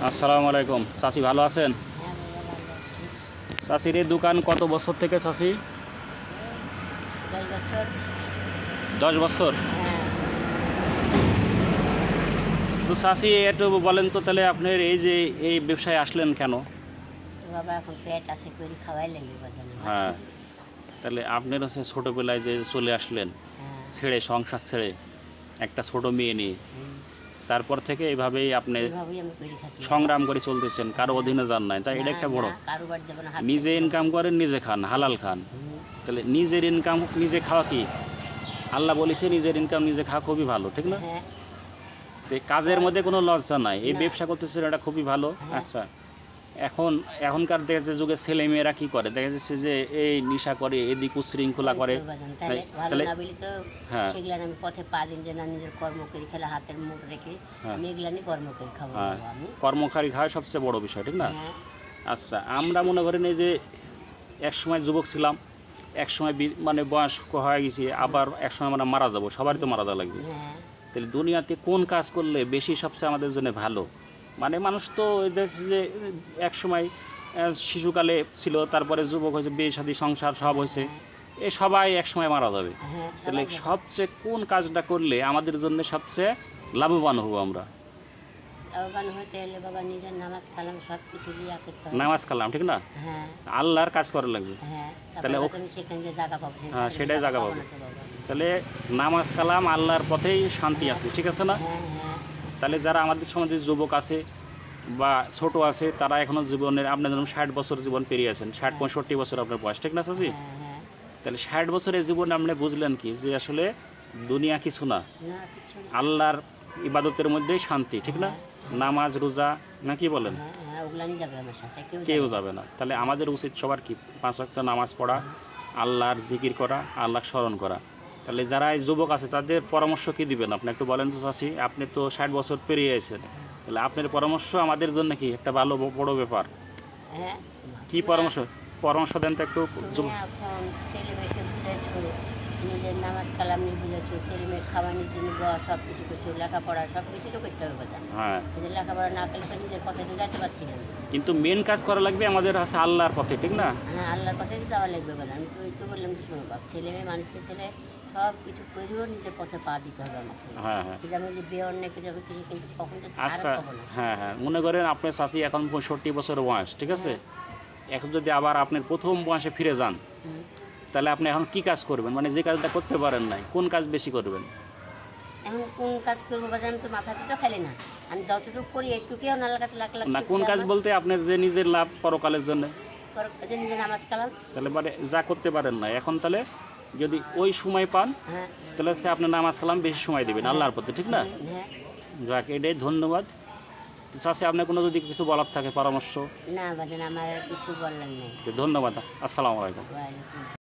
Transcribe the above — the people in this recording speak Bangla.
আসসালামু আলাইকুম। চাচি ভালো আছেন? হ্যাঁ বাবা, ভালো আছি। চাচির এই দোকান কত বছর থেকে চাচি? এই 10 বছর। 10 বছর। হ্যাঁ। তো চাচি একটু বলেন তো তাহলে আপনার এই যে এই ব্যবসায় আসলেন কেন? তো বাবা এখন পেট আছে করে খাওয়াই লাগবে বাজার না। হ্যাঁ, তাহলে আপনার হচ্ছে ছোটোবেলায় যে চলে আসলেন হ্যাঁ। ছেড়ে, সংসার ছেড়ে একটা ছোট মেয়ে নিয়ে, হুম। তারপর থেকে এইভাবেই আপনি এইভাবেই আমি করে খাচ্ছি। সংগ্রাম করে চলতেছেন, কারো অধীনে যান নাই, তাই এটা একটা বড়। কারো বাড়ি যাবো না, হাত নিজে পেতে ইনকাম করেন, নিজে খান, হালাল খান। হুম। তাহলে নিজের ইনকাম নিজে খাওয়া কি? আল্লাহ বলেছে নিজের ইনকাম নিজে খাওয়া খুবই ভালো, ঠিক না? হ্যাঁ। তো এই কাজের মধ্যে কোনো লজ্জা নাই, এই না। ব্যবসা করতেছেন, এটা খুবই ভালো। হ্যাঁ। আচ্ছা, এখনকার দেখা যাচ্ছে যুগে ছেলে মেয়েরা কি করে, দেখা যাচ্ছে যে এই নেশা করে, এদিক উচ্ছৃঙ্খলা করে। ওই তো বাজান, তাহলে ভালো তাহলে না বলি তো হ্যাঁ। সেগুলান আমি পথে পা দিন যে না, নিজের কর্ম করে খেলে হাতের মুখ রেখে হ্যাঁ। আমি এগুলানি কর্ম করে খাবো হ্যাঁ, বাবা আমি। কর্মকারী খাওয়া সবচেয়ে বড় বিষয়, ঠিক না? হ্যাঁ। আচ্ছা, আমরা মনে করেন এই যে এক সময় যুবক ছিলাম, এক সময় মানে বয়স্ক হয়ে গেছি, আবার এক সময় আমরা মারা যাব, সবারই তো মারা যাওয়া লাগবে। হ্যাঁ। তাহলে দুনিয়াতে কোন কাজ করলে বেশি সবচেয়ে আমাদের জন্য ভালো? মানে মানুষ তো দেখছি যে এক সময় শিশুকালে ছিল, তারপরে যুবক হয়েছে, বিয়ে শাদী সংসার সব হয়েছে, এ সবাই এক সময় মারা যাবে। হ্যাঁ। তাহলে সবাই যাবে। সবচেয়ে কোন কাজটা করলে আমাদের জন্য সবচেয়ে লাভবান হবো আমরা? লাভবান হতে হলে বাবা নিজের নামাজ কালাম সব কিছু দিয়ে করতে হবে। নামাজ কালাম, ঠিক না? হ্যাঁ। আল্লাহর কাজ করা লাগবে। হ্যাঁ। তাহলে তাহলে আমি সেখানে যে জায়গা পাবো, হ্যাঁ, সেটাই জায়গা পাবো। না তো বাবা। তাহলে নামাজ কালাম আল্লাহর পথেই শান্তি আছে, ঠিক আছে না? হ্যাঁ। হ্যাঁ। তাহলে যারা আমাদের সমাজে যুবক আছে বা ছোট আছে, তারা এখনো জীবনের, আপনার যেমন 60 বছর জীবন পেরিয়ে আছেন, 60-65 বছর আপনার বয়স, ঠিক না চাচি? হ্যাঁ। হ্যাঁ। তাহলে 60 বছরের জীবনে আপনি বুঝলেন কি যে আসলে দুনিয়া কিছু না, না কিছু না। আল্লাহর ইবাদতের মধ্যেই শান্তি, ঠিক না? নামাজ রোজা, না কি বলেন? হ্যাঁ। হ্যাঁ, ওগুলানি যাবে আমার সাথে, কেউ যাবে না। তাহলে আমাদের উচিত সবার কি 5 ওয়াক্ত নামাজ পড়া, আল্লাহর জিকির করা, আল্লাহ স্মরণ করা। তাহলে যারা এই যুবক আছে তাদের পরামর্শ কি দিবেন আপনি একটু বলেন তো চাচি? আপনি তো 60 বছর পেরিয়ে আছেন, তাহলে আপনার পরামর্শ আমাদের জন্য কি একটা ভালো বড় ব্যাপার। হ্যাঁ। কি পরামর্শ পরামর্শ দেন তো একটু। তুমি এখন ছেলে মেয়েকে বুঝাইছো, নিজের নামাজ কালাম নিয়ে বুঝাইছো, ছেলে মেয়ের খাওয়ানোর জন্য সব কিছু করছো, লেখাপড়া সব কিছু তো করতে হবে বাজার। হ্যাঁ, নিজের লেখাপড়া না করলে তো নিজের পথে তো যাইতে পারছি না। কিন্তু মেন কাজ করা লাগবে আমাদের আছে আল্লাহর পথে, ঠিক না? হ্যাঁ, আল্লাহর পথে যাওয়া লাগবে বাজার। আমি তো ওই তো বললাম যে শোনো বাপ, ছেলে মেয়ে মানুষের ছেলে সব কিছু করেও নিজের পথে পা দিতে হবে আমাকে। হ্যাঁ হ্যাঁ। কিন্তু আমি যে বিয়ে অন্যায় করে যাবে কিছু, কিন্তু কখন তো আর আচ্ছা, পাবো না। হ্যাঁ হ্যাঁ, মনে করেন আপনার চাচি এখন 65 বছর বয়স, ঠিক আছে? এখন যদি আবার আপনার প্রথম বয়সে ফিরে যান, হুম। তাহলে আপনি এখন কি কাজ করবেন? মানে যে কাজটা করতে পারেন নাই, কোন কাজ বেশি করবেন? এখন কোন কাজ করবো বাজার, আমি তো মাথাতে তো খেলি না। আমি যতটুকু করি একটুকেও আল্লাহর কাছে লাখ লাখ না, কোন কাজ বলতে আপনার যে নিজের লাভ পরকালের জন্য, নিজে নামাজ কালাম। তাহলে মানে যা করতে পারেন না এখন, তাহলে যদি ওই সময় পান হ্যাঁ। তাহলে সে আপনি নামাজ কালাম বেশি সময় দেবেন আল্লাহর প্রতি, ঠিক না? হ্যাঁ। যাক, এটাই ধন্যবাদ। তো চাচি আপনার কোনো যদি কিছু বলার থাকে পরামর্শ? না বাজান, আমার আর কিছু বলার নেই। তো ধন্যবাদ, আসসালামু আলাইকুম। ওয়ালাইকুম আসসালাম।